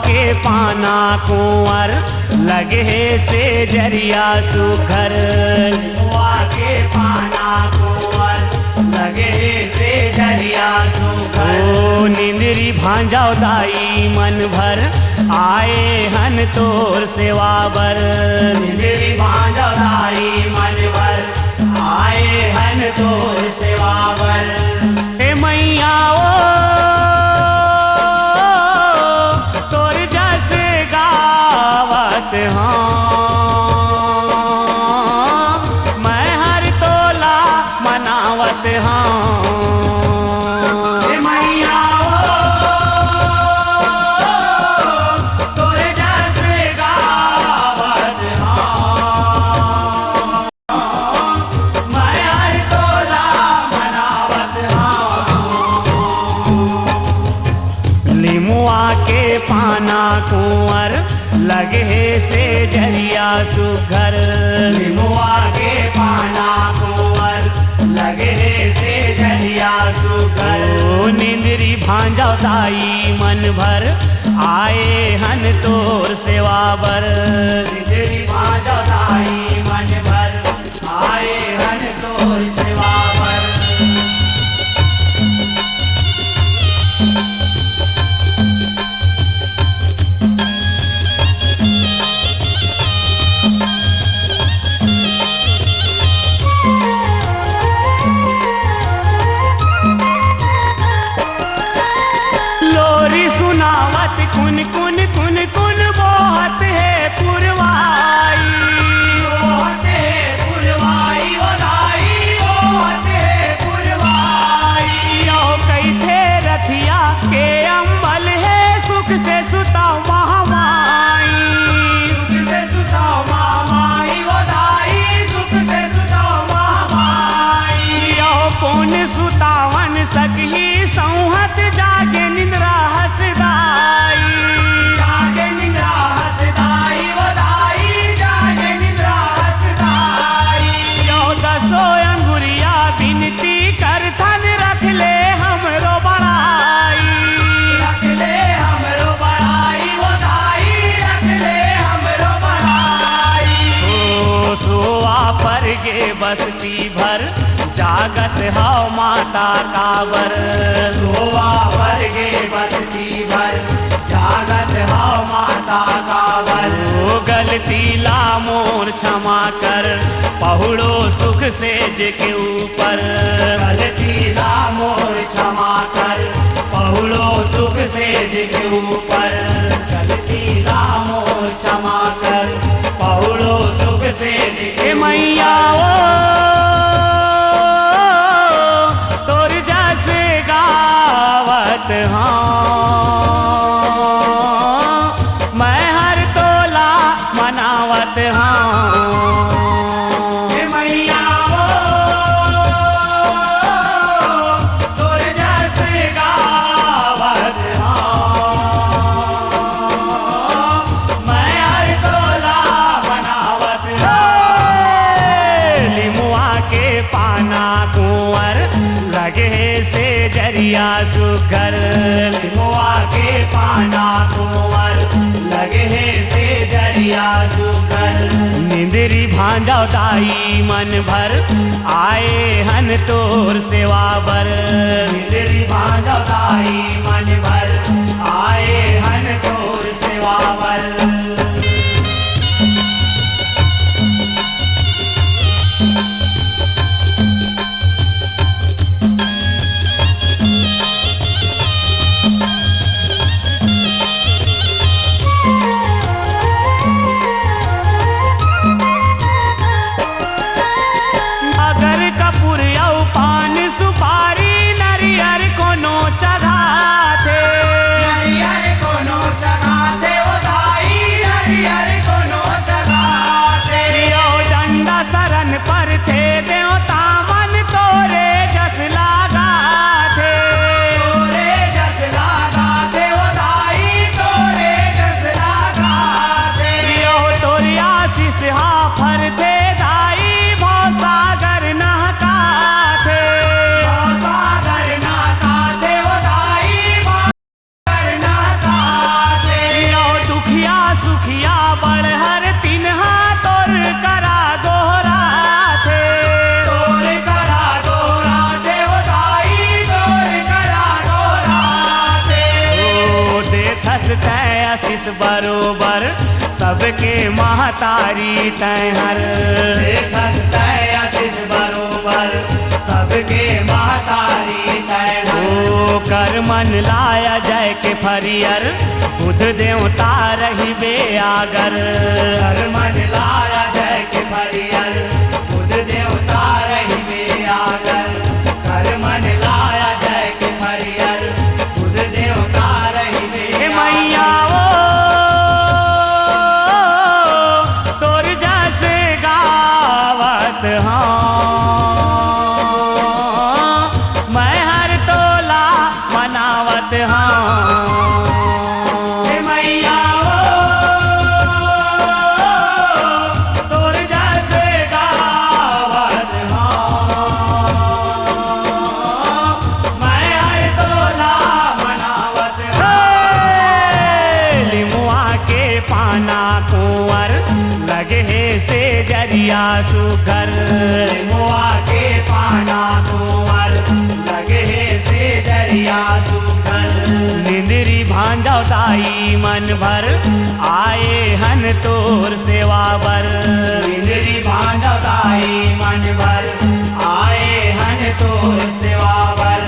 के पाना कुंवर लगे से जरिया सुघर। निमुआ के पाना कुंवर लगे से जरिया सुघर। ओ निंदरी भांजाओ दाई मन भर आए हन तोर सेवा बर। निंदरी भांजाओ दाई मन भर आए हन तोर सेवा बर। हे मैया ओ तोर जस गावत हाँ, मैं हर तोला मनावत हाँ। हे मैया तोर जस गावत हाँ, मैं हर तोला मनावत हाँ। निमुआ के पाना कुंवर लगे से जरिया सुघर। निमुआ के पाना कुंवर लगे से जरिया सुघर। ओ निंदरी भांजाओ दाई मन भर आए हन तोर सेवा बर। निंदरी भांजाओ दाई मन भर आए हन तोर सेवा बर। लोरी सुनावत कुन कुन कुन कुन बोहत है पुरवाई। बोहत है पुरवाई ओ दाई बोहत है पुरवाई। ओ कई थे रथिया के अम्बल है सुख से सुताओ महामाई। सुख से सुताओ महामाई ओ दाई सुख से सुताओ महामाई। ओ पुन सुतावन सकली संहत जागे निंद्रा हसदाई। जागे निंद्रा हसदाई वो दाई जागे निंद्रा हसदाई। यो दसो अंगुरिया बिनती कर थन रख ले हमरो बड़ाई। रख ले हमरो बड़ाई वो दाई रख ले हमरो बड़ाई। ओ सोआ पर गे बस्ती भर जागत हाओ माता काबर। सोवा पर गे बस्ती भर जागत हाओ माता काबर। ओ गलती ला मोर क्षमा कर पहुड़ो सुख से के ऊपर। गलती ला मोर क्षमा कर पहुड़ो सुख से के ऊपर। गलती ला मोर क्षमा कर पहुड़ो सुख से के मैया ओ तोर जस गावत हाँ, मैं हर तोला मनावत हाँ। हे मैया तोर जस गावत हाँ, मैं हर तोला मनावत हाँ। निमुआ के पाना कुंवर लगे से जरिया सुघर। निमुआ के पाना कुंवर लगे से जरिया सुघर। निंदरी भांजाओ दाई मन भर आए हन तोर सेवा बर। निंदरी भांजाओ दाई मन भर आए हन तोर सेवा बर। अगर कपूर औ पान सुपारी नरियर कोनो चढ़ाते। यस तय आशीष बरोबर सबके महतारी तय हर देखत तय आशीष बरोबर सबके महतारी तय हर। ओ कर मन लाया जय के फरियर बुध देवता रही बे आगर कर मन लाया जय के फरियर बुध देवता रही बे आगर। कर मन लाया जय के फरियर बुध देवता रही बे हे आगर। मैया ओ तोर जैसे गावत हाँ मैं हर तोला मनावत हाँ हे मैया तोर जैसे गावत हाँ मैं हर तोला मनावत हे, लिमुआ के पाना कुंवर लगे हे से जरिया सुगर मुआ के पाना कुंवर लगे से दरिया सुखल। निंदरी भांजा दाई मन भर आए हन तोर सेवा बर इंद्री भांडताई मन भर आए हन तोर सेवा बर।